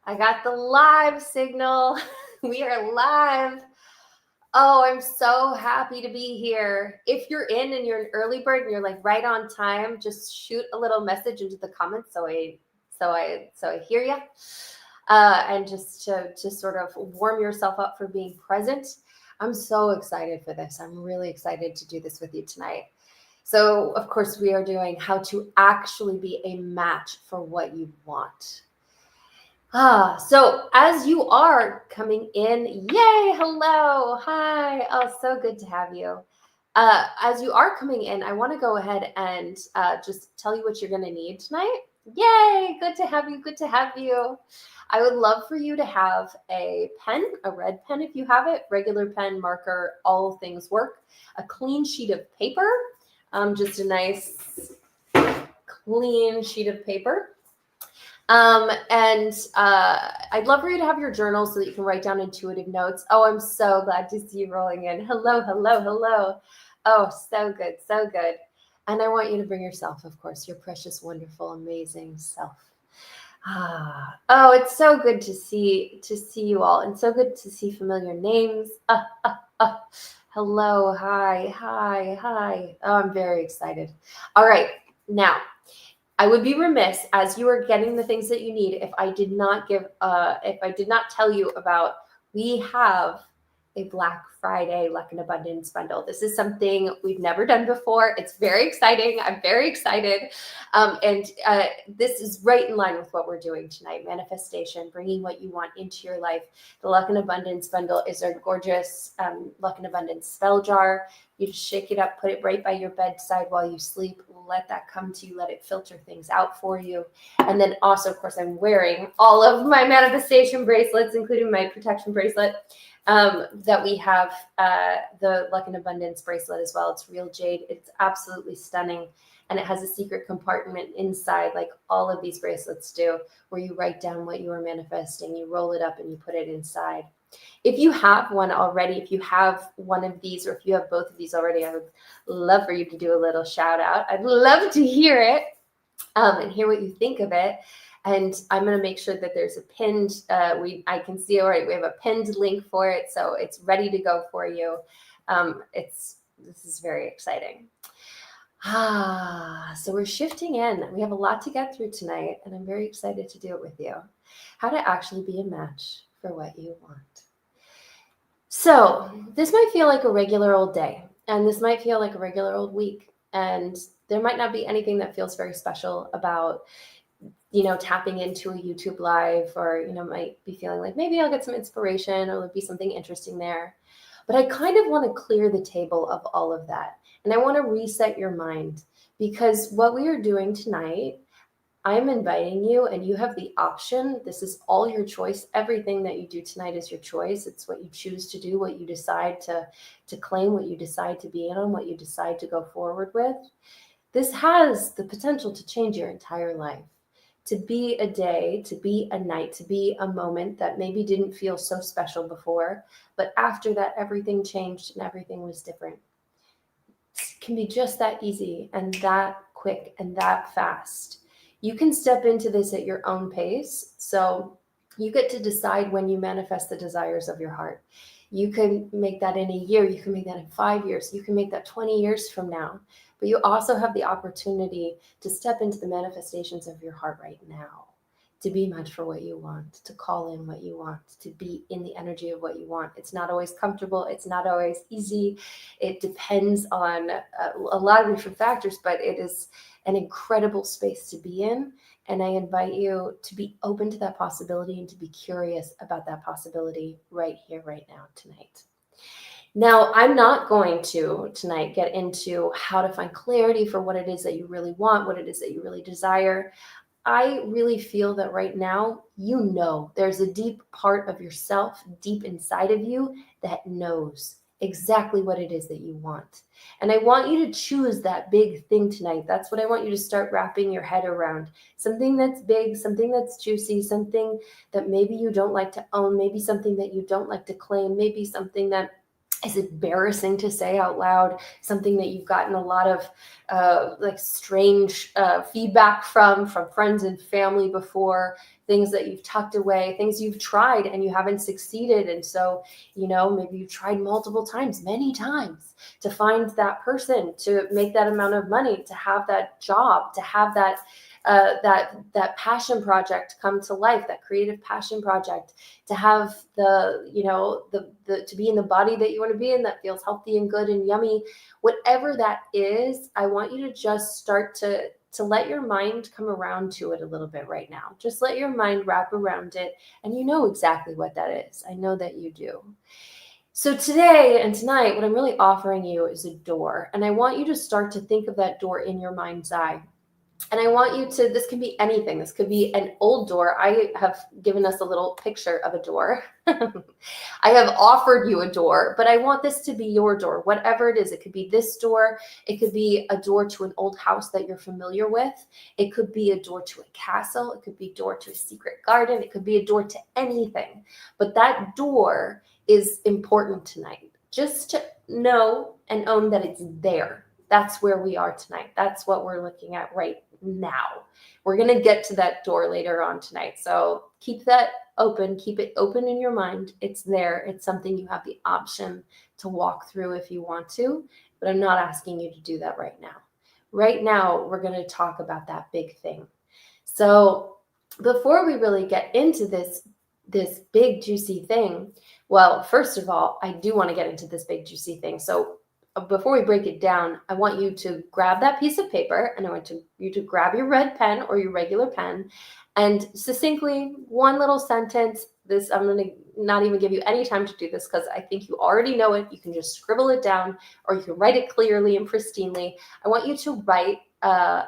I got the live signal. We are live. Oh, I'm so happy to be here. If you're in and you're an early bird and you're like right on time, just shoot a little message into the comments so I hear you. And just to sort of warm yourself up for being present. I'm so excited for this. I'm really excited to do this with you tonight. So, of course, we are doing how to actually be a match for what you want. So as you are coming in, yay, hello, hi, oh, so good to have you. As you are coming in, I want to go ahead and just tell you what you're going to need tonight. Yay, good to have you, good to have you. I would love for you to have a pen, a red pen if you have it, regular pen, marker, all things work, a clean sheet of paper, just a nice clean sheet of paper. I'd love for you to have your journal so that you can write down intuitive notes. Oh, I'm so glad to see you rolling in. Hello, hello, hello. Oh, so good, so good. And I want you to bring yourself, of course, your precious, wonderful, amazing self. Oh, it's so good to see you all, and so good to see familiar names. Hello, hi, hi, hi. Oh, I'm very excited. All right, now. I would be remiss as you are getting the things that you need if I did not tell you about, we have a Black Friday Luck and Abundance bundle. This is something we've never done before. It's very exciting. I'm very excited. This is right in line with what we're doing tonight. Manifestation, bringing what you want into your life. The Luck and Abundance bundle is our gorgeous Luck and Abundance spell jar. You just shake it up, put it right by your bedside while you sleep. Let that come to you. Let it filter things out for you. And then also, of course, I'm wearing all of my manifestation bracelets, including my protection bracelet. That we have the Luck and Abundance bracelet as well. It's real jade. It's absolutely stunning. And it has a secret compartment inside, like all of these bracelets do, where you write down what you are manifesting, you roll it up and you put it inside. If you have one already, if you have one of these, or if you have both of these already, I would love for you to do a little shout out. I'd love to hear it and hear what you think of it. And I'm going to make sure that there's a pinned, I can see already, we have a pinned link for it. So it's ready to go for you. This is very exciting. So we're shifting in. We have a lot to get through tonight, and I'm very excited to do it with you. How to actually be a match for what you want. So this might feel like a regular old day, and this might feel like a regular old week, and there might not be anything that feels very special about, tapping into a YouTube live, or, might be feeling like maybe I'll get some inspiration or there'll be something interesting there. But I kind of want to clear the table of all of that. And I want to reset your mind, because what we are doing tonight, I'm inviting you, and you have the option. This is all your choice. Everything that you do tonight is your choice. It's what you choose to do, what you decide to claim, what you decide to be in on, what you decide to go forward with. This has the potential to change your entire life, to be a day, to be a night, to be a moment that maybe didn't feel so special before, but after that, everything changed and everything was different. It can be just that easy and that quick and that fast. You can step into this at your own pace. So you get to decide when you manifest the desires of your heart. You can make that in a year. You can make that in 5 years. You can make that 20 years from now. But you also have the opportunity to step into the manifestations of your heart right now, to be much for what you want, to call in what you want, to be in the energy of what you want. It's not always comfortable. It's not always easy. It depends on a lot of different factors, but it is an incredible space to be in. And I invite you to be open to that possibility and to be curious about that possibility right here, right now, tonight. Now, I'm not going to tonight get into how to find clarity for what it is that you really want, what it is that you really desire. I really feel that right now, there's a deep part of yourself, deep inside of you, that knows exactly what it is that you want. And I want you to choose that big thing tonight. That's what I want you to start wrapping your head around. Something that's big, something that's juicy, something that maybe you don't like to own, maybe something that you don't like to claim, maybe something that is embarrassing to say out loud, something that you've gotten a lot of strange feedback from friends and family before, things that you've tucked away, things you've tried and you haven't succeeded. And so, maybe you've tried multiple times, many times, to find that person, to make that amount of money, to have that job, to have that passion project come to life, that creative passion project, to have to be in the body that you want to be in, that feels healthy and good and yummy. Whatever that is, I want you to just start to let your mind come around to it a little bit right now. Just let your mind wrap around it, and you know exactly what that is. I know that you do. So today and tonight, what I'm really offering you is a door, and I want you to start to think of that door in your mind's eye. And I want you to, this can be anything. This could be an old door. I have given us a little picture of a door. I have offered you a door, but I want this to be your door, whatever it is. It could be this door. It could be a door to an old house that you're familiar with. It could be a door to a castle. It could be a door to a secret garden. It could be a door to anything. But that door is important tonight. Just to know and own that it's there. That's where we are tonight. That's what we're looking at right now. We're going to get to that door later on tonight. So keep that open. Keep it open in your mind. It's there. It's something you have the option to walk through if you want to, but I'm not asking you to do that right now. Right now, we're going to talk about that big thing. So before we really get into this big juicy thing, well, first of all, I do want to get into this big juicy thing. So before we break it down, I want you to grab that piece of paper, and I want you to grab your red pen or your regular pen, and succinctly, one little sentence. This, I'm going to not even give you any time to do this because I think you already know it. You can just scribble it down, or you can write it clearly and pristinely. I want you to write, I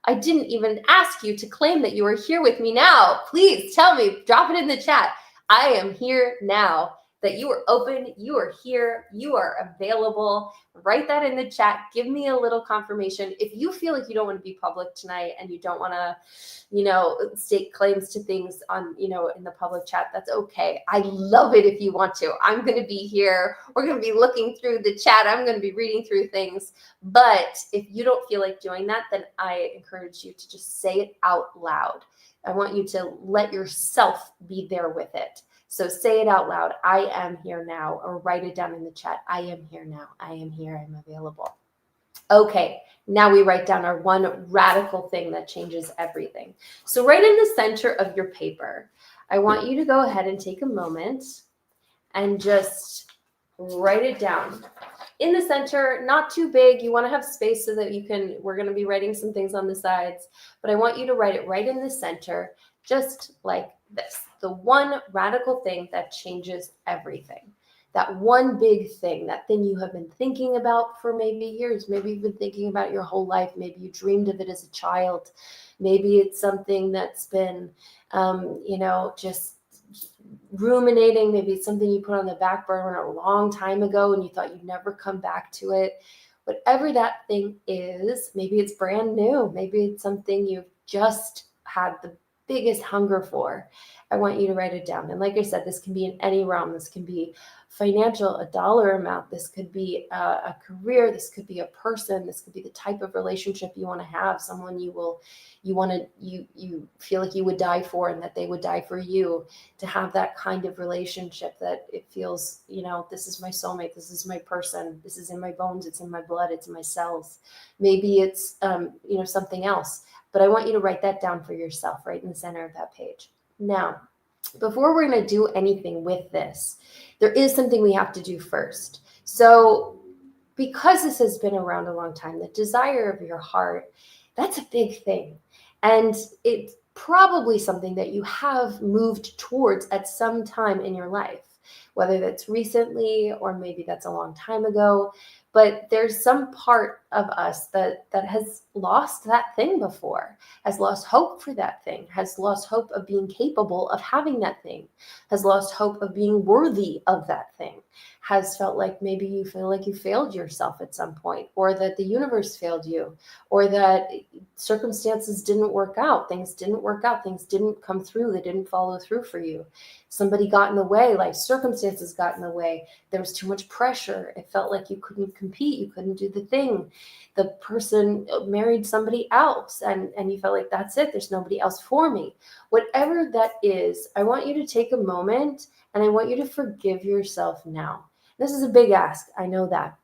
didn't even ask you to claim that you are here with me now. Please tell me, drop it in the chat. I am here now. That you are open, you are here, you are available. Write that in the chat. Give me a little confirmation. If you feel like you don't want to be public tonight and you don't want to, stake claims to things on, in the public chat, that's okay. I love it if you want to. I'm going to be here. We're going to be looking through the chat. I'm going to be reading through things. But if you don't feel like doing that, then I encourage you to just say it out loud. I want you to let yourself be there with it. So say it out loud. I am here now, or write it down in the chat. I am here now. I am here. I'm available. Okay, now we write down our one radical thing that changes everything. So right in the center of your paper, I want you to go ahead and take a moment and just write it down. In the center, not too big. You want to have space so that we're going to be writing some things on the sides, but I want you to write it right in the center, just like this. The one radical thing that changes everything. That one big thing, that thing you have been thinking about for maybe years. Maybe you've been thinking about your whole life. Maybe you dreamed of it as a child. Maybe it's something that's been, just ruminating. Maybe it's something you put on the back burner a long time ago and you thought you'd never come back to it. Whatever that thing is, maybe it's brand new. Maybe it's something you've just had the biggest hunger for. I want you to write it down. And like I said, this can be in any realm. This can be financial, a dollar amount. This could be a career. This could be a person. This could be the type of relationship you want to have. Someone you feel like you would die for and that they would die for you. To have that kind of relationship that it feels, this is my soulmate. This is my person. This is in my bones. It's in my blood. It's in my cells. Maybe it's, something else. But I want you to write that down for yourself right in the center of that page. Now, before we're going to do anything with this, there is something we have to do first. So because this has been around a long time, the desire of your heart, that's a big thing. And it's probably something that you have moved towards at some time in your life, whether that's recently or maybe that's a long time ago. But there's some part of us that has lost that thing before, has lost hope for that thing, has lost hope of being capable of having that thing, has lost hope of being worthy of that thing, has felt like maybe you feel like you failed yourself at some point, or that the universe failed you, or that circumstances didn't work out, things didn't work out, things didn't come through, they didn't follow through for you. Somebody got in the way, life circumstances got in the way. There was too much pressure. It felt like you couldn't compete, you couldn't do the thing. the person married somebody else and you felt like that's it, there's nobody else for me. Whatever that is, I want you to take a moment and I want you to forgive yourself now. This is a big ask, I know that.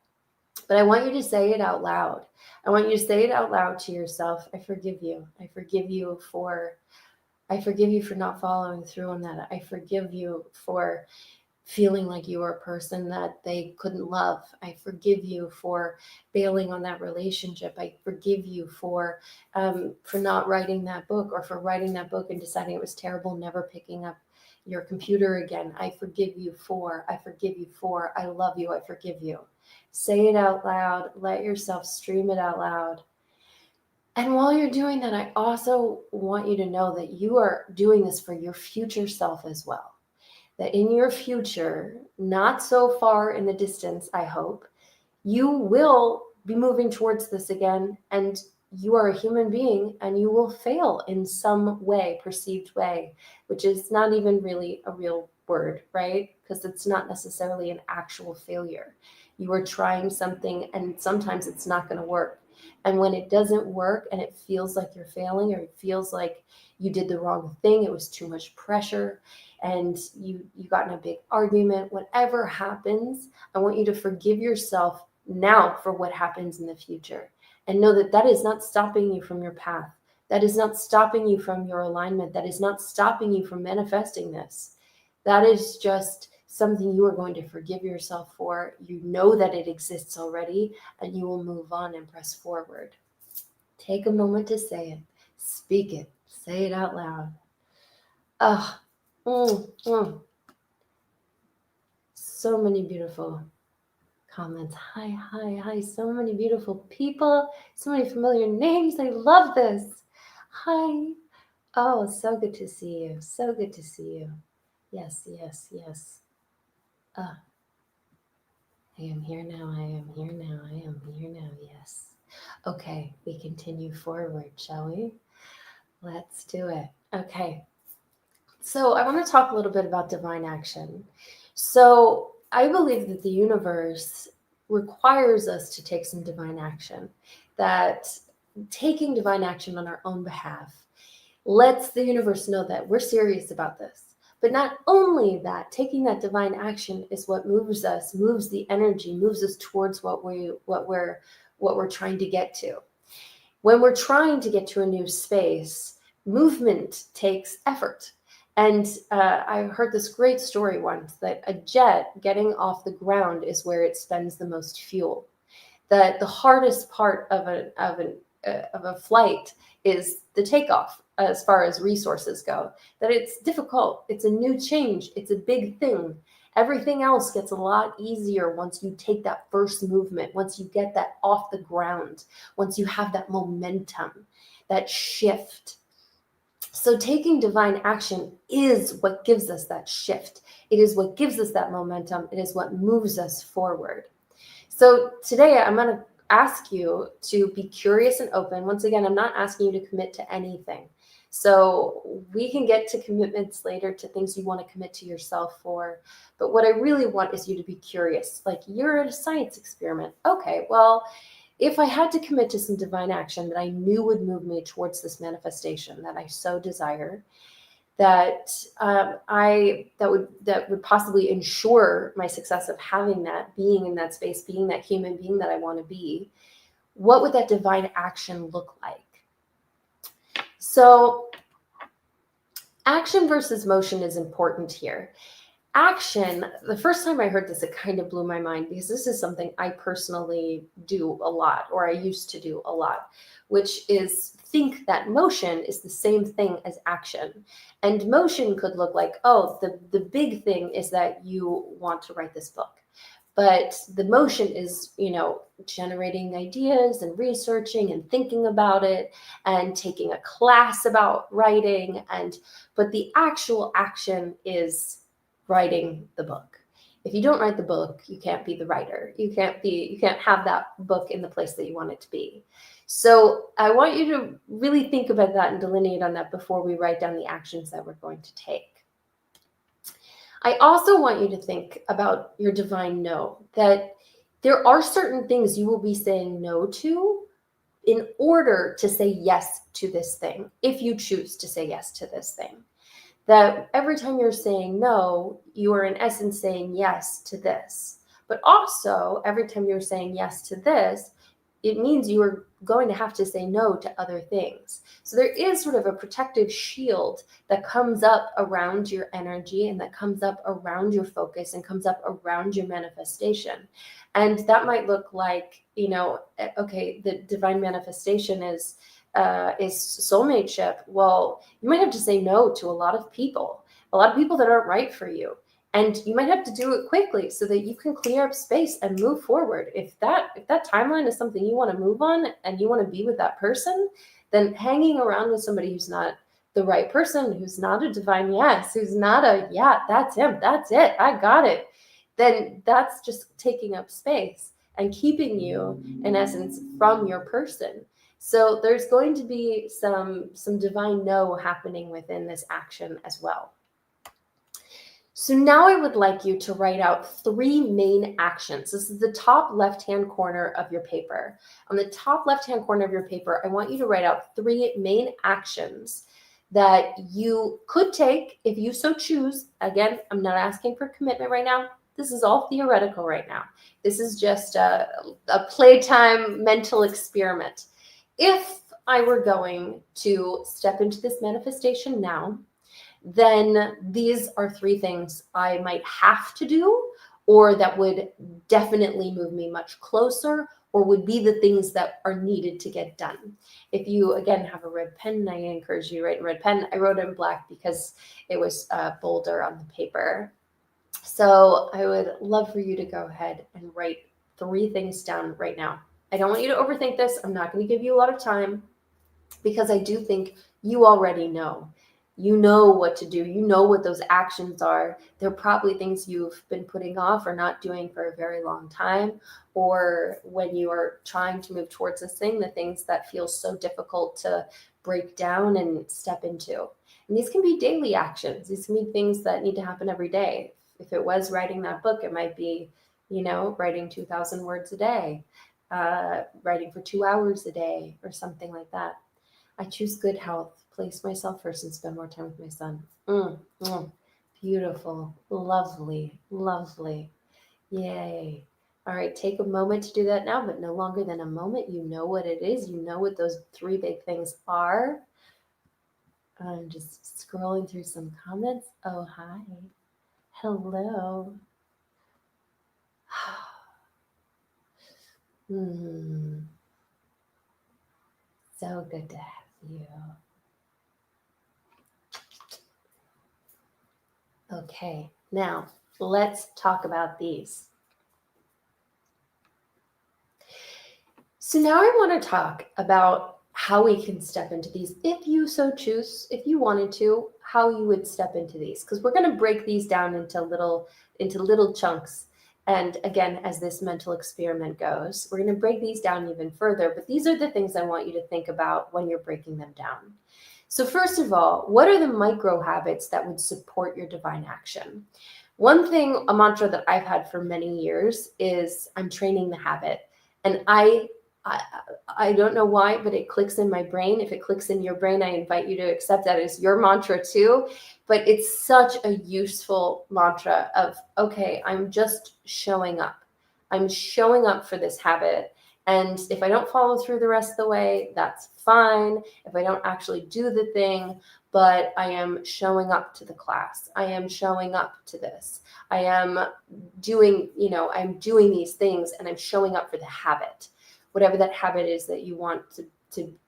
But I want you to say it out loud. I want you to say it out loud to yourself. I forgive you. I forgive you for not following through on that. I forgive you for feeling like you were a person that they couldn't love. I forgive you for bailing on that relationship. I forgive you for not writing that book, or for writing that book and deciding it was terrible, never picking up your computer again. I forgive you for, I love you, I forgive you. Say it out loud. Let yourself stream it out loud. And while you're doing that, I also want you to know that you are doing this for your future self as well. That in your future, not so far in the distance, I hope, you will be moving towards this again, and you are a human being and you will fail in some way, perceived way, which is not even really a real word, right? Because it's not necessarily an actual failure. You are trying something and sometimes it's not going to work. And when it doesn't work and it feels like you're failing, or it feels like you did the wrong thing, it was too much pressure, and you got in a big argument, whatever happens, I want you to forgive yourself now for what happens in the future. And know that that is not stopping you from your path. That is not stopping you from your alignment. That is not stopping you from manifesting this. That is just something you are going to forgive yourself for. You know that it exists already, and you will move on and press forward. Take a moment to say it. Speak it. Say it out loud. So many beautiful comments. Hi. So many beautiful people. So many familiar names. I love this. Hi. Oh, so good to see you. So good to see you. Yes. I am here now. Yes. Okay, we continue forward, shall we? Let's do it. Okay. So I want to talk a little bit about divine action. So I believe that the universe requires us to take some divine action, that taking divine action on our own behalf lets the universe know that we're serious about this. But not only that, taking that divine action is what moves us, moves the energy, moves us towards what we're trying to get to. When we're trying to get to a new space, movement takes effort. And I heard this great story once that a jet getting off the ground is where it spends the most fuel. That the hardest part of a flight is the takeoff, as far as resources go. That it's difficult, it's a new change, it's a big thing. Everything else gets a lot easier once you take that first movement, once you get that off the ground, once you have that momentum, that shift. So taking divine action is what gives us that shift. It is what gives us that momentum. It is what moves us forward. So today I'm going to ask you to be curious and open. Once again, I'm not asking you to commit to anything. So we can get to commitments later, to things you want to commit to yourself for. But what I really want is you to be curious. Like, you're at a science experiment. Okay, well, if I had to commit to some divine action that I knew would move me towards this manifestation that I so desire, that would possibly ensure my success of having that, being in that space, being that human being that I want to be, what would that divine action look like? So action versus motion is important here. Action, the first time I heard this, it kind of blew my mind, because this is something I personally do a lot, or I used to do a lot, which is think that motion is the same thing as action. And motion could look like, oh, the big thing is that you want to write this book. But the motion is, generating ideas and researching and thinking about it and taking a class about writing. But the actual action is writing the book. If you don't write the book, you can't be the writer. You can't have that book in the place that you want it to be. So I want you to really think about that and delineate on that before we write down the actions that we're going to take. I also want you to think about your divine no, that there are certain things you will be saying no to in order to say yes to this thing, if you choose to say yes to this thing. That every time you're saying no, you are in essence saying yes to this. But also, every time you're saying yes to this, it means you are going to have to say no to other things. So there is sort of a protective shield that comes up around your energy and that comes up around your focus and comes up around your manifestation. And that might look like, okay, the divine manifestation is soulmateship. Well, you might have to say no to a lot of people that aren't right for you. And you might have to do it quickly so that you can clear up space and move forward. If that timeline is something you want to move on and you want to be with that person, then hanging around with somebody who's not the right person, who's not a divine yes, who's not a, yeah, that's him, that's it, I got it, then that's just taking up space and keeping you, in essence, from your person. So there's going to be some divine no happening within this action as well. So now I would like you to write out 3 main actions. This is the top left-hand corner of your paper. On the top left-hand corner of your paper, I want you to write out 3 main actions that you could take if you so choose. Again, I'm not asking for commitment right now. This is all theoretical right now. This is just a playtime mental experiment. If I were going to step into this manifestation now, then these are 3 things I might have to do, or that would definitely move me much closer, or would be the things that are needed to get done. If you, again, have a red pen, I encourage you to write in red pen. I wrote in black because it was bolder on the paper. So I would love for you to go ahead and write 3 things down right now. I don't want you to overthink this. I'm not going to give you a lot of time because I do think you already know. You know what to do. You know what those actions are. They're probably things you've been putting off or not doing for a very long time, or when you are trying to move towards this thing, the things that feel so difficult to break down and step into. And these can be daily actions. These can be things that need to happen every day. If it was writing that book, it might be, writing 2,000 words a day, writing for 2 hours a day, or something like that. I choose good health, place myself first, and spend more time with my son. Beautiful, lovely, lovely. Yay. All right, take a moment to do that now, but no longer than a moment. You know what it is. You know what those 3 big things are. I'm just scrolling through some comments. Oh, hi. Hello. So good to have you. Okay, now let's talk about these. So now I want to talk about how we can step into these, if you so choose, if you wanted to, how you would step into these, because we're going to break these down into little chunks. And again, as this mental experiment goes, we're going to break these down even further, but these are the things I want you to think about when you're breaking them down. So first of all, what are the micro habits that would support your divine action? One thing, a mantra that I've had for many years is I'm training the habit. And I don't know why, but it clicks in my brain. If it clicks in your brain, I invite you to accept that as your mantra too. But it's such a useful mantra of, okay, I'm just showing up. I'm showing up for this habit. And if I don't follow through the rest of the way, that's fine. If I don't actually do the thing, but I am showing up to the class. I am showing up to this. I am doing, I'm doing these things and I'm showing up for the habit. Whatever that habit is that you want to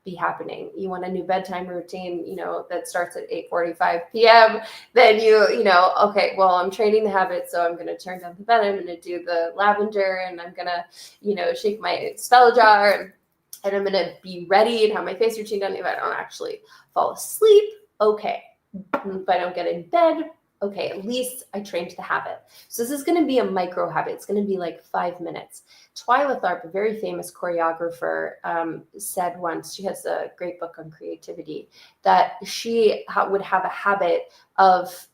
be happening. You want a new bedtime routine, that starts at 8:45 p.m. Then okay, well, I'm training the habit, so I'm going to turn down the bed. I'm going to do the lavender, and I'm going to, shake my spell jar, and I'm going to be ready and have my face routine done. If I don't actually fall asleep, okay. If I don't get in bed, okay, at least I trained the habit. So this is going to be a micro habit. It's going to be like 5 minutes. Twyla Tharp, a very famous choreographer, said once, she has a great book on creativity, that she would have a habit of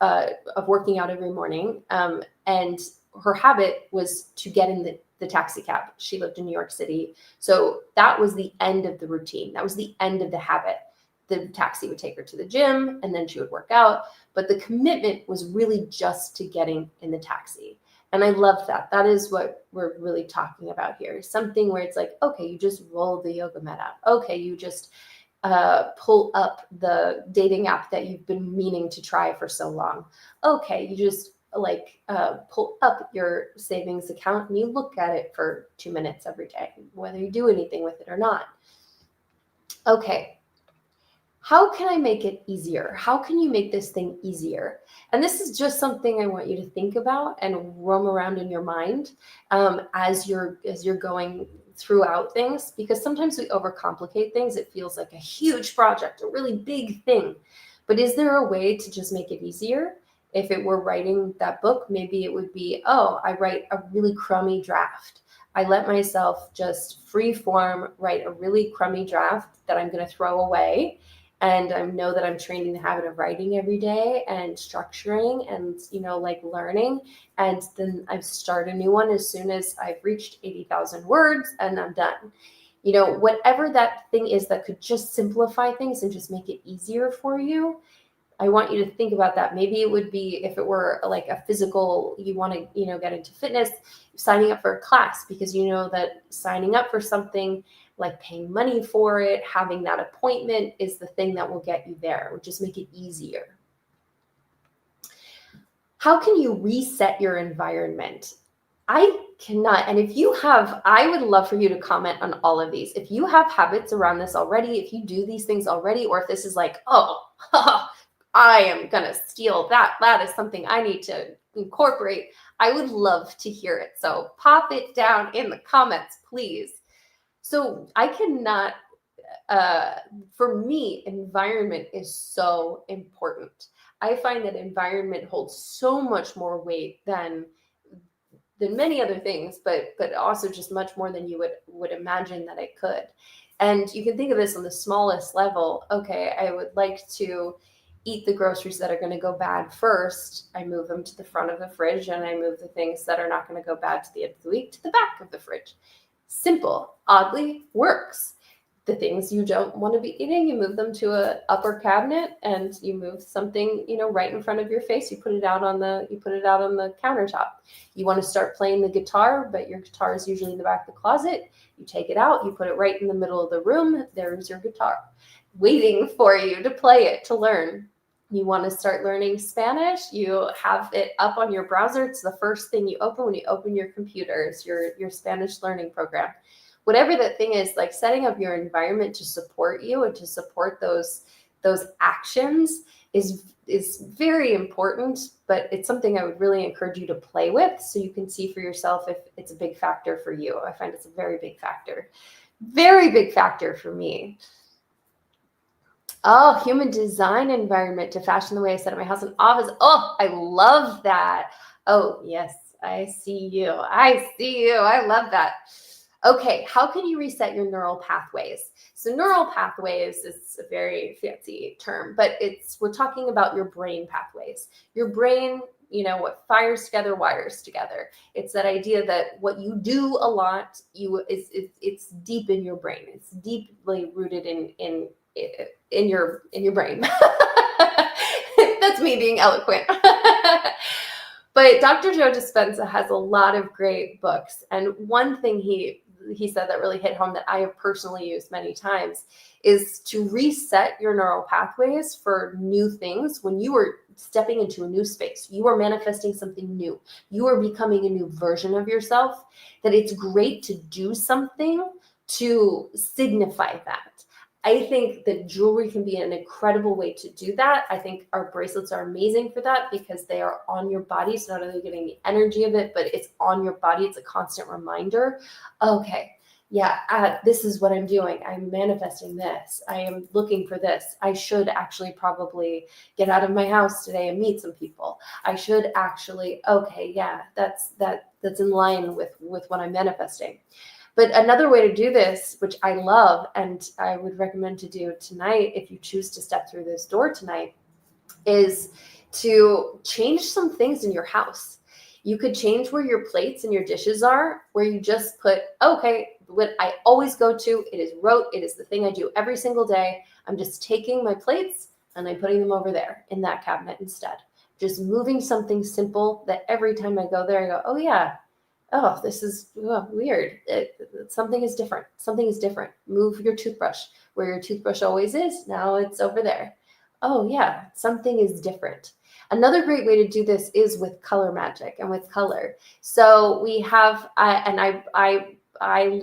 working out every morning. And her habit was to get in the taxi cab. She lived in New York City. So that was the end of the routine. That was the end of the habit. The taxi would take her to the gym and then she would work out. But the commitment was really just to getting in the taxi. And I love that. That is what we're really talking about here. Something where it's like, okay, you just roll the yoga mat out. Okay, you just pull up the dating app that you've been meaning to try for so long. Okay, you just pull up your savings account and you look at it for 2 minutes every day, whether you do anything with it or not. Okay, how can I make it easier? How can you make this thing easier? And this is just something I want you to think about and roam around in your mind as you're going throughout things, because sometimes we overcomplicate things. It feels like a huge project, a really big thing. But is there a way to just make it easier? If it were writing that book, maybe it would be, oh, I write a really crummy draft. I let myself just free form write a really crummy draft that I'm going to throw away. And I know that I'm training the habit of writing every day and structuring and, learning. And then I start a new one as soon as I've reached 80,000 words and I'm done. Whatever that thing is that could just simplify things and just make it easier for you. I want you to think about that. Maybe it would be, if it were like a physical, you want to, get into fitness, signing up for a class, because you know that signing up for something, like paying money for it, having that appointment is the thing that will get you there. It would just make it easier. How can you reset your environment? I cannot. And if you have, I would love for you to comment on all of these. If you have habits around this already, if you do these things already, or if this is like, oh, I am going to steal that. That is something I need to incorporate. I would love to hear it. So pop it down in the comments, please. So I cannot, for me, environment is so important. I find that environment holds so much more weight than many other things, but also just much more than you would imagine that it could. And you can think of this on the smallest level. Okay, I would like to eat the groceries that are going to go bad first. I move them to the front of the fridge, and I move the things that are not going to go bad to the end of the week to the back of the fridge. Simple, oddly works. The things you don't want to be eating, you move them to a upper cabinet, and you move something, right in front of your face. You put it out on the countertop. You want to start playing the guitar, but your guitar is usually in the back of the closet. You take it out, you put it right in the middle of the room. There's your guitar, waiting for you to play it, to learn. You want to start learning Spanish, you have it up on your browser. It's the first thing you open when you open your computer. It's your Spanish learning program. Whatever that thing is, like setting up your environment to support you and to support those actions is very important, but it's something I would really encourage you to play with so you can see for yourself if it's a big factor for you. I find it's a very big factor for me. Oh, human design environment to fashion the way I set up my house and office. Oh, I love that. Oh, yes, I see you. I love that. Okay, how can you reset your neural pathways? So neural pathways is a very fancy term, but we're talking about your brain pathways. Your brain, what fires together, wires together. It's that idea that what you do a lot, it's deep in your brain. It's deeply rooted in your brain. That's me being eloquent. But Dr. Joe Dispenza has a lot of great books. And one thing he said that really hit home that I have personally used many times is to reset your neural pathways for new things. When you are stepping into a new space, you are manifesting something new. You are becoming a new version of yourself, that it's great to do something to signify that. I think that jewelry can be an incredible way to do that. I think our bracelets are amazing for that because they are on your body. So not only getting the energy of it, but it's on your body. It's a constant reminder. Okay, yeah, this is what I'm doing. I'm manifesting this. I am looking for this. I should actually probably get out of my house today and meet some people. I should actually, okay, yeah, that's in line with what I'm manifesting. But another way to do this, which I love, and I would recommend to do tonight, if you choose to step through this door tonight, is to change some things in your house. You could change where your plates and your dishes are, where you just put, okay, what I always go to, it is rote, it is the thing I do every single day. I'm just taking my plates and I'm putting them over there in that cabinet instead. Just moving something simple that every time I go there, I go, oh yeah, oh, this is weird. Something is different. Something is different. Move your toothbrush where your toothbrush always is. Now it's over there. Oh yeah, something is different. Another great way to do this is with color magic and with color. So we have, I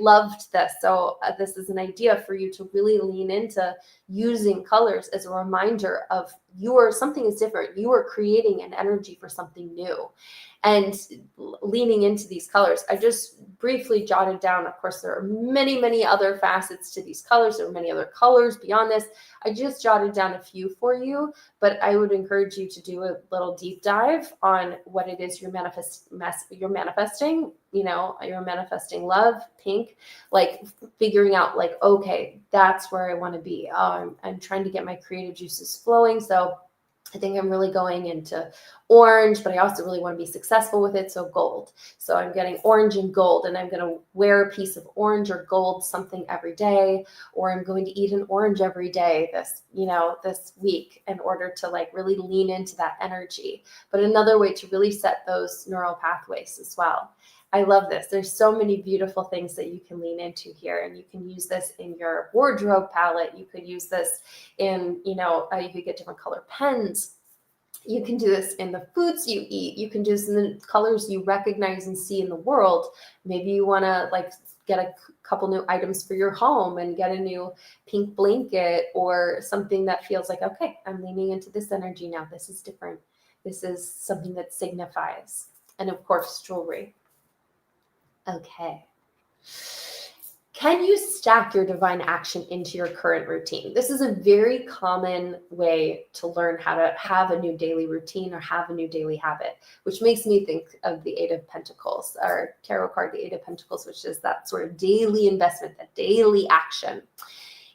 loved this. So this is an idea for you to really lean into using colors as a reminder of something is different. You are creating an energy for something new. And leaning into these colors, I just briefly jotted down, of course, there are many, many other facets to these colors. There are many other colors beyond this. I just jotted down a few for you, but I would encourage you to do a little deep dive on what it is you're manifesting. You're manifesting love, pink, like figuring out like, okay, that's where I want to be. I'm trying to get my creative juices flowing. So I think I'm really going into orange, but I also really want to be successful with it. So gold. So I'm getting orange and gold, and I'm going to wear a piece of orange or gold something every day, or I'm going to eat an orange every day this week in order to like really lean into that energy. But another way to really set those neural pathways as well. I love this. There's so many beautiful things that you can lean into here, and you can use this in your wardrobe palette. You could use this in, you could get different color pens. You can do this in the foods you eat. You can do this in the colors you recognize and see in the world. Maybe you want to like get a couple new items for your home and get a new pink blanket or something that feels like, okay, I'm leaning into this energy now. This is different. This is something that signifies. And of course, jewelry. Okay. Can you stack your divine action into your current routine? This is a very common way to learn how to have a new daily routine or have a new daily habit, which makes me think of the Eight of Pentacles, or tarot card, the Eight of Pentacles, which is that sort of daily investment, that daily action.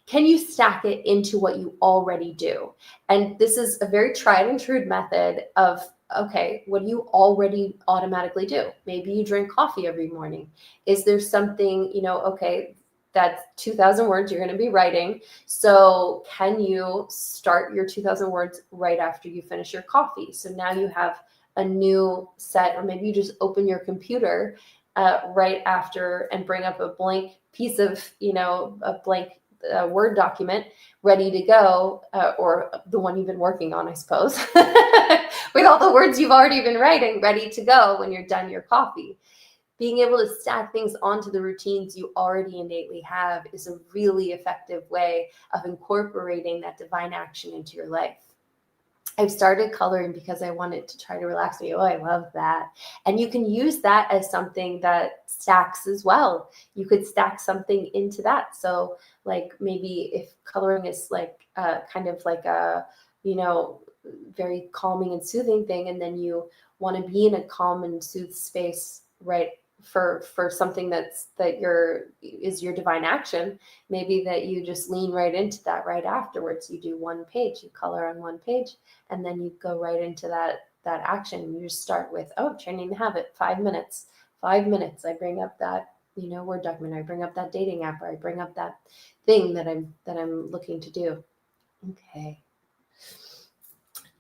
Can you stack it into what you already do? And this is a very tried and true method of, okay, what do you already automatically do? Maybe you drink coffee every morning. Is there something, okay, that's 2,000 words you're going to be writing. So can you start your 2,000 words right after you finish your coffee? So now you have a new set, or maybe you just open your computer right after and bring up a blank piece of, a blank Word document ready to go, or the one you've been working on, I suppose, with all the words you've already been writing ready to go when you're done your coffee. Being able to stack things onto the routines you already innately have is a really effective way of incorporating that divine action into your life. I've started coloring because I wanted to try to relax me. Oh, I love that. And you can use that as something that stacks as well. You could stack something into that. So like maybe if coloring is like kind of like a, very calming and soothing thing, and then you want to be in a calm and soothed space, right, for something that is your divine action, maybe that you just lean right into that right afterwards. You do one page, you color on one page, and then you go right into that action. You just start with, training the habit, 5 minutes. 5 minutes. I bring up that, Word document. I bring up that dating app, or I bring up that thing that I'm looking to do. Okay.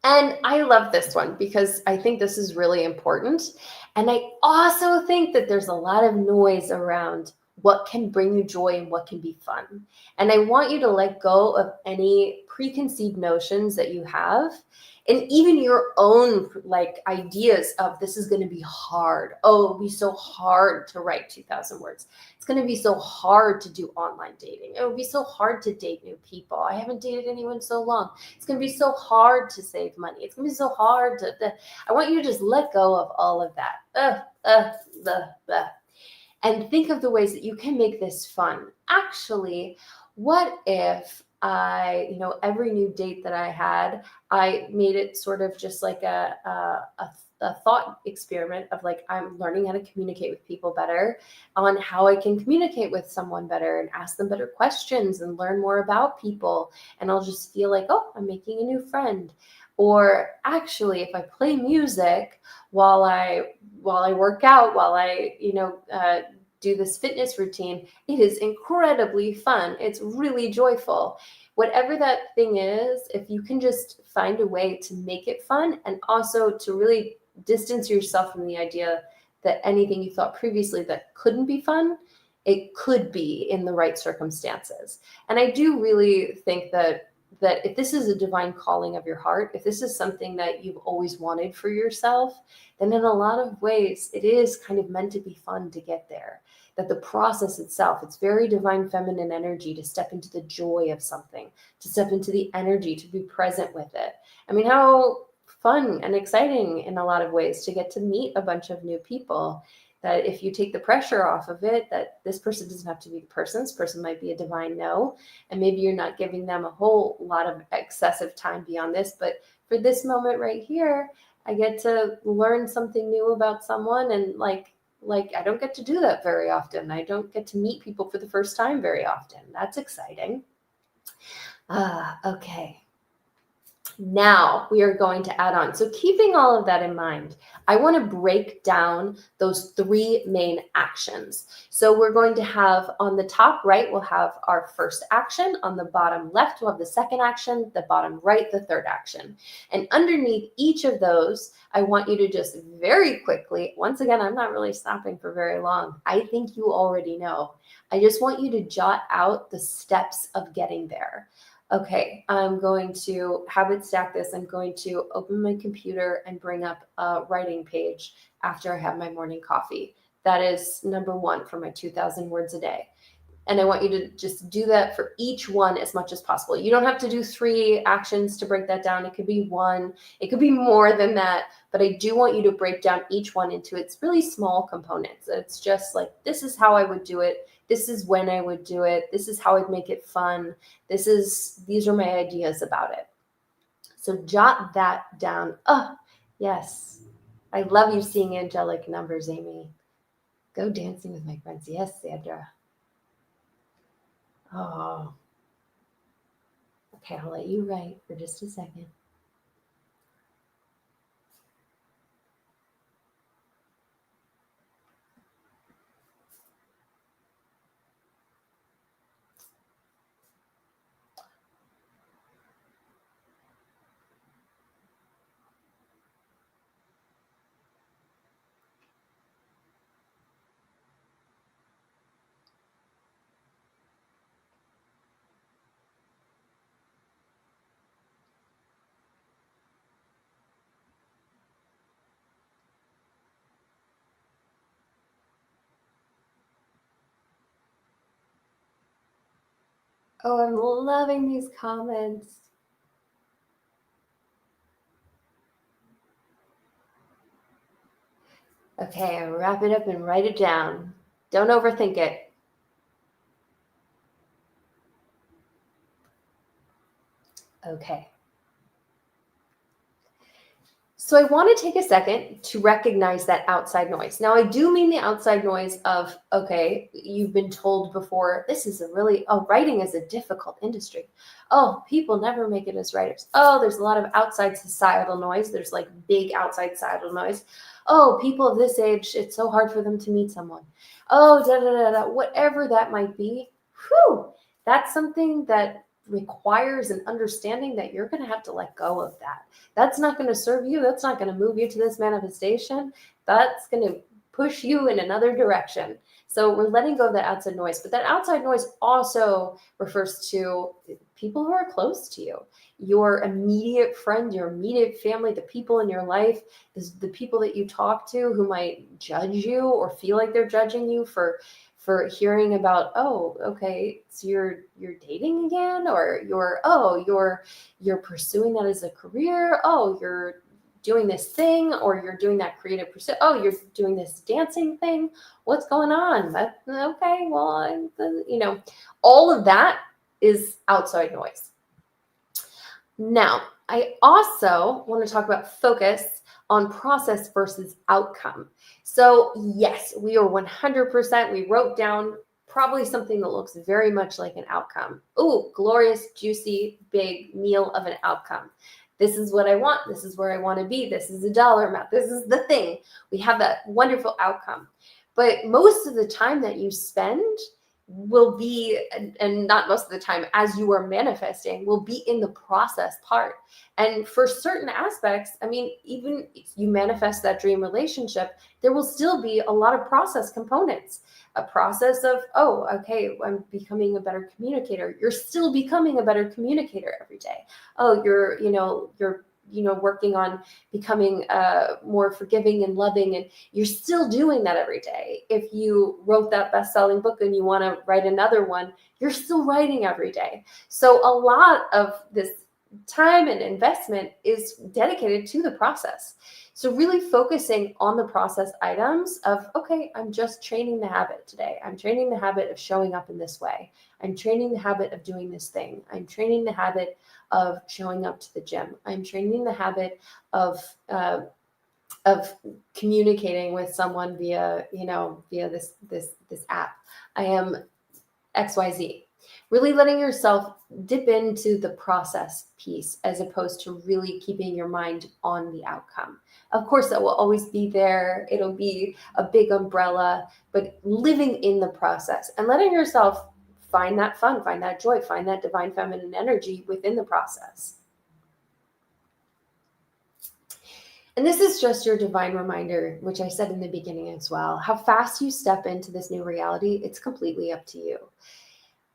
And I love this one because I think this is really important. And I also think that there's a lot of noise around what can bring you joy and what can be fun. And I want you to let go of any preconceived notions that you have, and even your own like ideas of this is going to be hard. Oh, it'll be so hard to write 2,000 words. It's going to be so hard to do online dating. It would be so hard to date new people. I haven't dated anyone so long. It's going to be so hard to save money. It's going to be so hard I want you to just let go of all of that. And think of the ways that you can make this fun. Actually, what if every new date that I had, I made it sort of just like a thought experiment of like, I'm learning how to communicate with people better, on how I can communicate with someone better and ask them better questions and learn more about people. And I'll just feel like, oh, I'm making a new friend. Or actually, if I play music while I while I work out, while I, do this fitness routine, it is incredibly fun. It's really joyful. Whatever that thing is, if you can just find a way to make it fun and also to really distance yourself from the idea that anything you thought previously that couldn't be fun, it could be in the right circumstances. And I do really think that if this is a divine calling of your heart, if this is something that you've always wanted for yourself, then in a lot of ways, it is kind of meant to be fun to get there. That the process itself, it's very divine feminine energy to step into the joy of something, to step into the energy, to be present with it. I mean, how fun and exciting in a lot of ways to get to meet a bunch of new people. That if you take the pressure off of it, that this person doesn't have to be the person, this person might be a divine no, and maybe you're not giving them a whole lot of excessive time beyond this, but for this moment right here, I get to learn something new about someone, and like I don't get to do that very often. I don't get to meet people for the first time very often. That's exciting. Okay. Now we are going to add on. So keeping all of that in mind, I want to break down those three main actions. So we're going to have on the top right, we'll have our first action. On the bottom left, we'll have the second action. The bottom right, the third action. And underneath each of those, I want you to just very quickly, once again, I'm not really stopping for very long. I think you already know. I just want you to jot out the steps of getting there. Okay, I'm going to habit stack this. I'm going to open my computer and bring up a writing page after I have my morning coffee. That is number one for my 2,000 words a day. And I want you to just do that for each one as much as possible. You don't have to do 3 actions to break that down. It could be 1, it could be more than that, but I do want you to break down each one into its really small components. It's just like, this is how I would do it. This is when I would do it. This is how I'd make it fun. These are my ideas about it. So jot that down. Oh, yes. I love you seeing angelic numbers, Amy. Go dancing with my friends. Yes, Sandra. Oh. Okay, I'll let you write for just a second. Oh, I'm loving these comments. Okay, I'll wrap it up and write it down. Don't overthink it. Okay. So I want to take a second to recognize that outside noise. Now, I do mean the outside noise of, okay, you've been told before, writing is a difficult industry. Oh, people never make it as writers. Oh, there's a lot of outside societal noise. There's like big outside societal noise. Oh, people of this age, it's so hard for them to meet someone. Oh, whatever that might be. Whew, that's something that requires an understanding that you're going to have to let go of that. That's not going to serve you. That's not going to move you to this manifestation. That's going to push you in another direction. So we're letting go of that outside noise. But that outside noise also refers to people who are close to you, your immediate friend, your immediate family, the people in your life, the people that you talk to who might judge you or feel like they're judging you for hearing about, oh, okay, so you're dating again, or you're pursuing that as a career, oh, you're doing this thing, or you're doing that creative pursuit, oh, you're doing this dancing thing, what's going on? Okay, well, all of that is outside noise. Now, I also want to talk about focus on process versus outcome. So yes, we are 100%, we wrote down probably something that looks very much like an outcome. Oh, glorious, juicy, big meal of an outcome. This is what I want. This is where I want to be. This is the dollar amount. This is the thing. We have that wonderful outcome. But most of the time that you spend will be, and not most of the time, as you are manifesting, will be in the process part. And for certain aspects, I mean, even if you manifest that dream relationship, there will still be a lot of process components. A process of, oh, okay, I'm becoming a better communicator. You're still becoming a better communicator every day. Oh, you're working on becoming more forgiving and loving, and you're still doing that every day. If you wrote that best-selling book and you want to write another one, you're still writing every day. So a lot of this time and investment is dedicated to the process. So really focusing on the process items of, okay, I'm just training the habit today. I'm training the habit of showing up in this way. I'm training the habit of doing this thing. I'm training the habit of showing up to the gym. I'm training the habit of communicating with someone via this app. I am XYZ. Really letting yourself dip into the process piece as opposed to really keeping your mind on the outcome. Of course, that will always be there. It'll be a big umbrella, but living in the process and letting yourself find that fun, find that joy, find that divine feminine energy within the process. And this is just your divine reminder, which I said in the beginning as well. How fast you step into this new reality, it's completely up to you.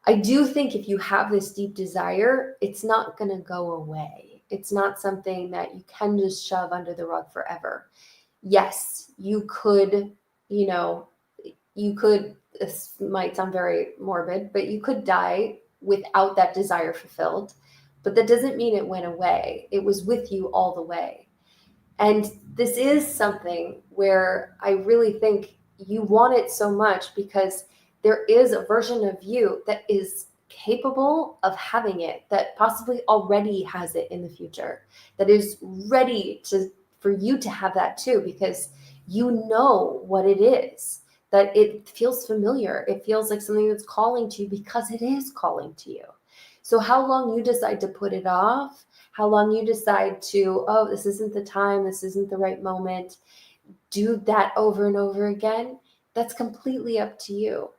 I do think if you have this deep desire, it's not going to go away. It's not something that you can just shove under the rug forever. Yes, you could, this might sound very morbid, but you could die without that desire fulfilled. But that doesn't mean it went away. It was with you all the way. And this is something where I really think you want it so much because there is a version of you that is capable of having it, that possibly already has it in the future, that is ready for you to have that too, because you know what it is, that it feels familiar. It feels like something that's calling to you because it is calling to you. So how long you decide to put it off, how long you decide to, oh, this isn't the time, this isn't the right moment, do that over and over again, that's completely up to you.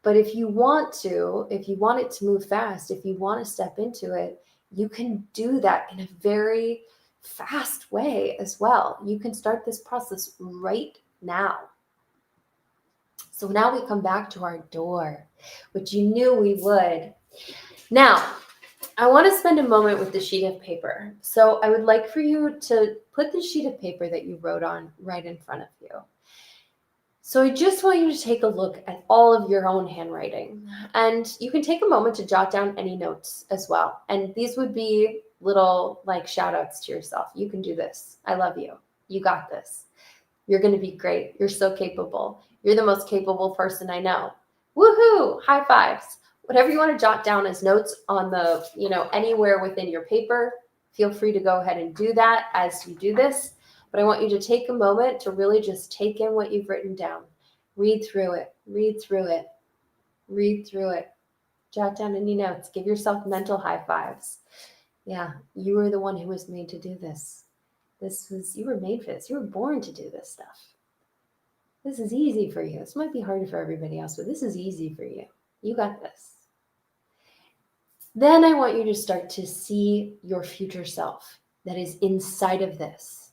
But if you want it to move fast, if you want to step into it, you can do that in a very fast way as well. You can start this process right now. So now we come back to our door, which you knew we would. Now, I want to spend a moment with the sheet of paper. So I would like for you to put the sheet of paper that you wrote on right in front of you. So I just want you to take a look at all of your own handwriting, and you can take a moment to jot down any notes as well. And these would be little like shout outs to yourself. You can do this. I love you. You got this. You're going to be great. You're so capable. You're the most capable person I know. Woohoo! High fives. Whatever you want to jot down as notes on the, anywhere within your paper, feel free to go ahead and do that as you do this. But I want you to take a moment to really just take in what you've written down. Read through it, read through it, read through it. Jot down any notes. Give yourself mental high fives. Yeah, you were the one who was made to do this. You were made for this. You were born to do this stuff. This is easy for you. This might be harder for everybody else, but this is easy for you. You got this. Then I want you to start to see your future self that is inside of this.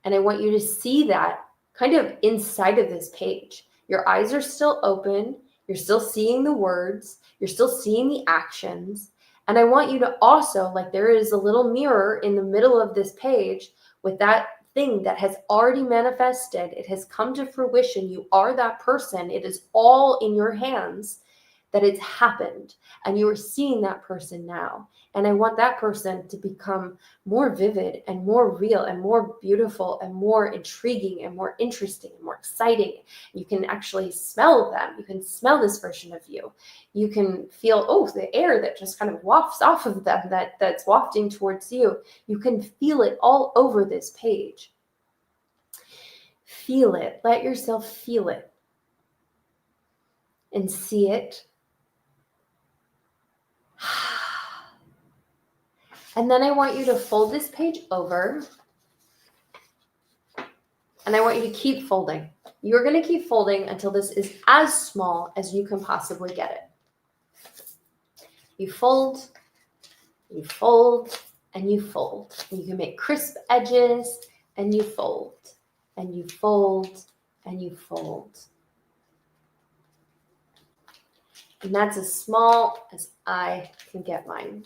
And I want you to see that kind of inside of this page. Your eyes are still open. You're still seeing the words. You're still seeing the actions. And I want you to also, like there is a little mirror in the middle of this page with that thing that has already manifested. It has come to fruition. You are that person. It is all in your hands that it's happened. And you are seeing that person now. And I want that person to become more vivid and more real and more beautiful and more intriguing and more interesting and more exciting. You can actually smell them. You can smell this version of you. You can feel, the air that just kind of wafts off of them that's wafting towards you. You can feel it all over this page. Feel it. Let yourself feel it. and see it. And then I want you to fold this page over, and I want you to keep folding. You're going to keep folding until this is as small as you can possibly get it. You fold, and you fold. And you can make crisp edges, and you fold, and you fold, and you fold. And that's as small as I can get mine.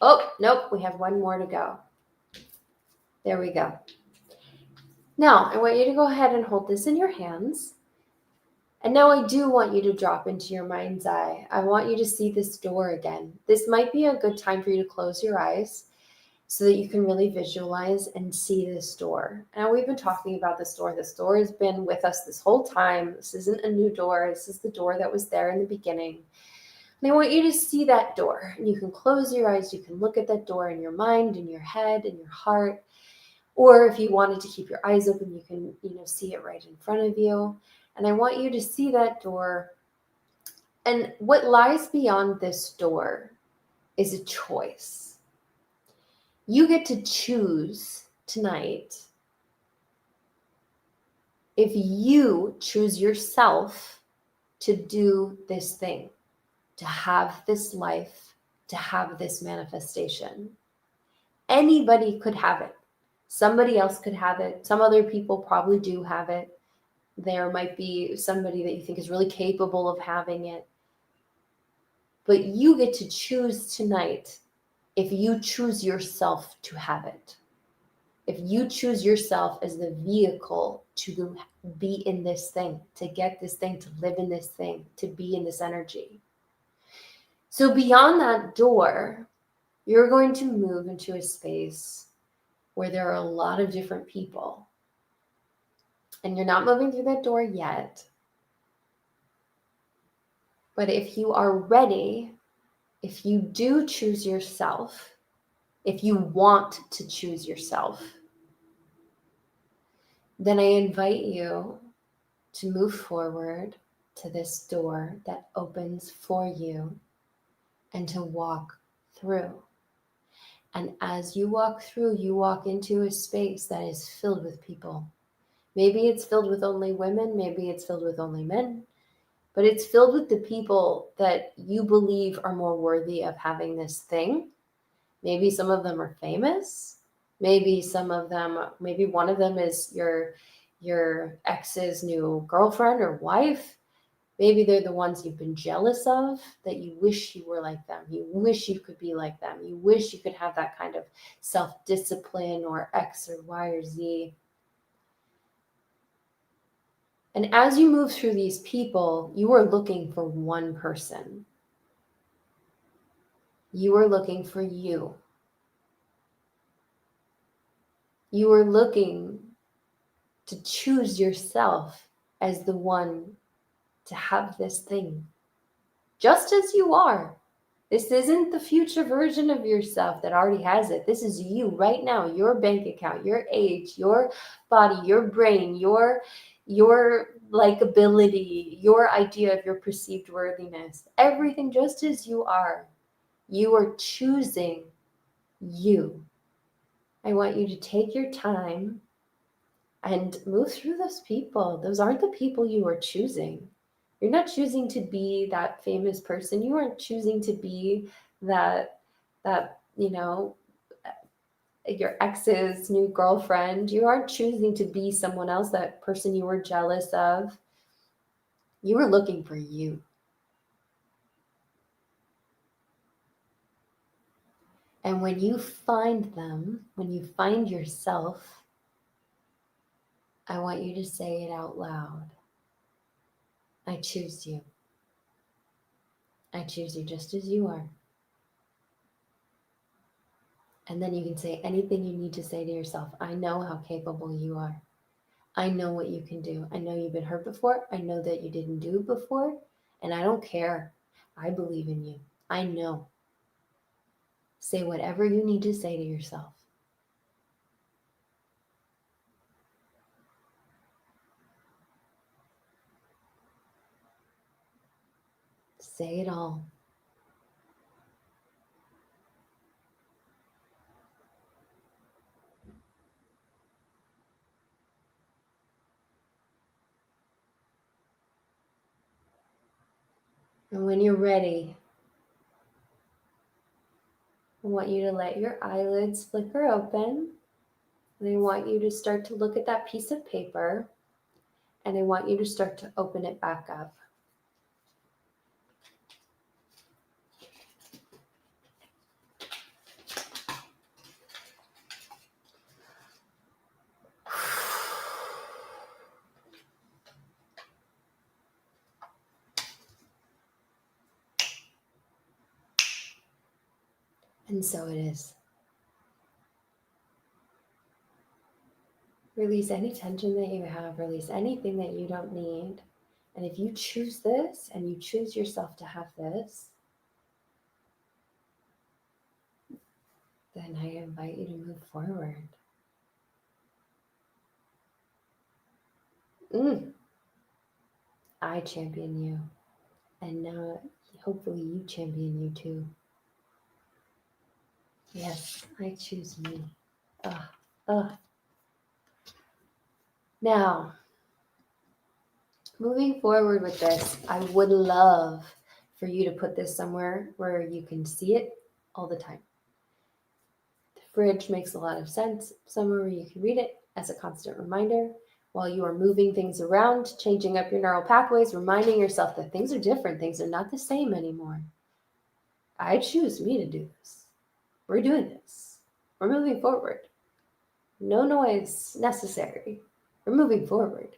Oh, nope, we have one more to go. There we go. Now, I want you to go ahead and hold this in your hands. And now I do want you to drop into your mind's eye. I want you to see this door again. This might be a good time for you to close your eyes so that you can really visualize and see this door. Now, we've been talking about this door. This door has been with us this whole time. This isn't a new door. This is the door that was there in the beginning. And I want you to see that door. And you can close your eyes. You can look at that door in your mind, in your head, in your heart. Or if you wanted to keep your eyes open, you can, see it right in front of you. And I want you to see that door. And what lies beyond this door is a choice. You get to choose tonight if you choose yourself to do this thing, to have this life, to have this manifestation. Anybody could have it. Somebody else could have it. Some other people probably do have it. There might be somebody that you think is really capable of having it. But you get to choose tonight if you choose yourself to have it. If you choose yourself as the vehicle to be in this thing, to get this thing, to live in this thing, to be in this energy. So beyond that door, you're going to move into a space where there are a lot of different people. And you're not moving through that door yet. But if you are ready, if you do choose yourself, if you want to choose yourself, then I invite you to move forward to this door that opens for you and to walk through. And as you walk through, you walk into a space that is filled with people. Maybe it's filled with only women, maybe it's filled with only men, but it's filled with the people that you believe are more worthy of having this thing. Maybe some of them are famous. Maybe one of them is your ex's new girlfriend or wife. Maybe they're the ones you've been jealous of, that you wish you were like them. You wish you could be like them. You wish you could have that kind of self-discipline or X or Y or Z. And as you move through these people, you are looking for one person. You are looking for you. You are looking to choose yourself as the one to have this thing, just as you are. This isn't the future version of yourself that already has it. This is you right now, your bank account, your age, your body, your brain, your likability, your idea of your perceived worthiness, everything just as you are. You are choosing you. I want you to take your time and move through those people. Those aren't the people you are choosing. You're not choosing to be that famous person. You aren't choosing to be that your ex's new girlfriend. You aren't choosing to be someone else, that person you were jealous of. You were looking for you. And when you find them, when you find yourself, I want you to say it out loud. I choose you. I choose you just as you are. And then you can say anything you need to say to yourself. I know how capable you are. I know what you can do. I know you've been hurt before. I know that you didn't do it before. And I don't care. I believe in you. I know. Say whatever you need to say to yourself. Say it all. And when you're ready, I want you to let your eyelids flicker open. And I want you to start to look at that piece of paper. And I want you to start to open it back up. And so it is. Release any tension that you have, release anything that you don't need. And if you choose this and you choose yourself to have this, then I invite you to move forward. I champion you. And now hopefully you champion you too. Yes, I choose me. Now, moving forward with this, I would love for you to put this somewhere where you can see it all the time. The fridge makes a lot of sense. Somewhere where you can read it as a constant reminder while you are moving things around, changing up your neural pathways, reminding yourself that things are different. Things are not the same anymore. I choose me to do this. We're doing this. We're moving forward. No noise necessary. We're moving forward.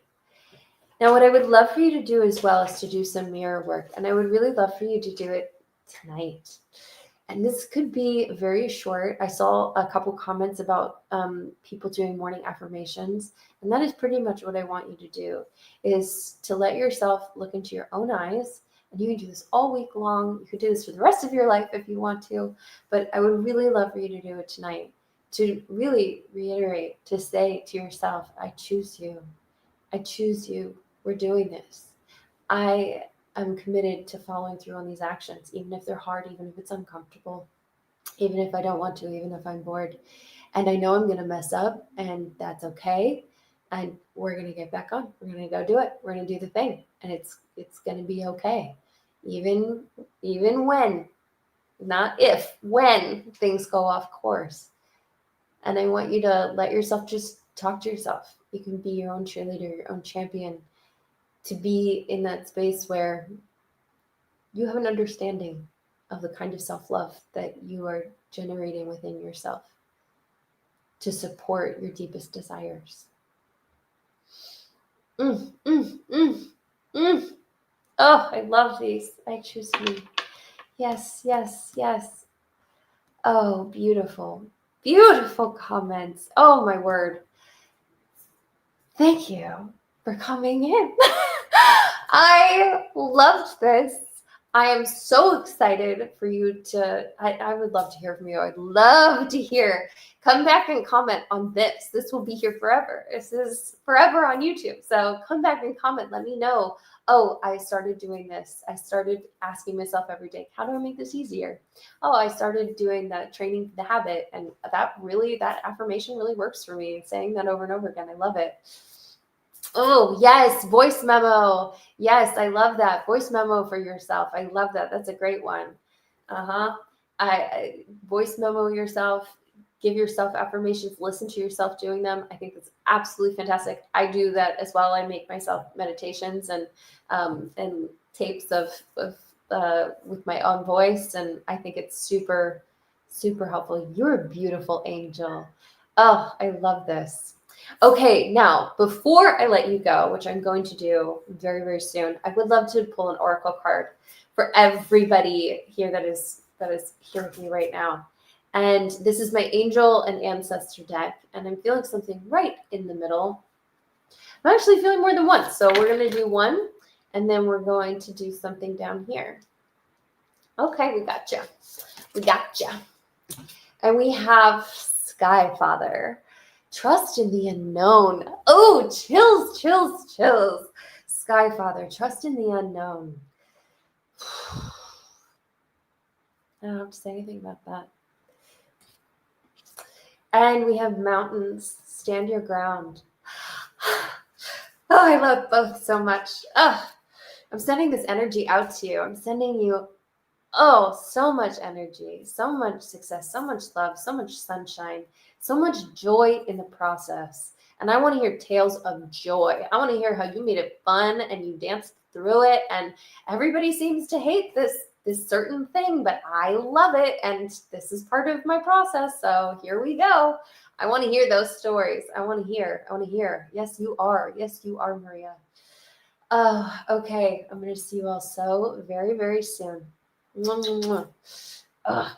Now, what I would love for you to do as well is to do some mirror work. And I would really love for you to do it tonight. And this could be very short. I saw a couple comments about people doing morning affirmations. And that is pretty much what I want you to do, is to let yourself look into your own eyes. And you can do this all week long. You could do this for the rest of your life if you want to. But I would really love for you to do it tonight, to really reiterate, to say to yourself, I choose you. I choose you. We're doing this. I'm committed to following through on these actions, even if they're hard, even if it's uncomfortable, even if I don't want to, even if I'm bored. And I know I'm going to mess up, and that's okay. And we're going to get back on. We're going to go do it. We're going to do the thing, and it's going to be okay. Even when, not if, when things go off course. And I want you to let yourself just talk to yourself. You can be your own cheerleader, your own champion, to be in that space where you have an understanding of the kind of self-love that you are generating within yourself to support your deepest desires. Oh, I love these. I choose me. Yes, yes, yes. Oh, beautiful. Beautiful comments. Oh, my word. Thank you for coming in. I loved this. I am so excited for you to, I would love to hear from you. I'd love to hear. Come back and comment on this. This will be here forever. This is forever on YouTube. So come back and comment. Let me know. Oh, I started doing this. I started asking myself every day, how do I make this easier? Oh, I started doing that training the habit. And that affirmation really works for me. Saying that over and over again. I love it. Oh, yes. Voice memo. Yes, I love that. Voice memo for yourself. I love that. That's a great one. I voice memo yourself, give yourself affirmations, listen to yourself doing them. I think that's absolutely fantastic. I do that as well. I make myself meditations and tapes of with my own voice. And I think it's super, super helpful. You're a beautiful angel. Oh, I love this. Okay, now, before I let you go, which I'm going to do very, very soon, I would love to pull an oracle card for everybody here that is here with me right now. And this is my angel and ancestor deck, and I'm feeling something right in the middle. I'm actually feeling more than one, so we're going to do one, and then we're going to do something down here. Okay, we gotcha. We gotcha. And we have Sky Father. Trust in the unknown. Oh, chills, chills, chills. Sky Father, trust in the unknown. I don't have to say anything about that. And we have mountains. Stand your ground. Oh, I love both so much. Oh, I'm sending this energy out to you. I'm sending you, oh, so much energy, so much success, so much love, so much sunshine, so much joy in the process. And I want to hear tales of joy. I want to hear how you made it fun and you danced through it. And everybody seems to hate this certain thing, but I love it. And this is part of my process. So here we go. I want to hear those stories. I want to hear. I want to hear. Yes, you are. Yes, you are, Maria. Oh, okay. I'm going to see you all so very, very soon. Mwah, mwah, mwah. Ugh.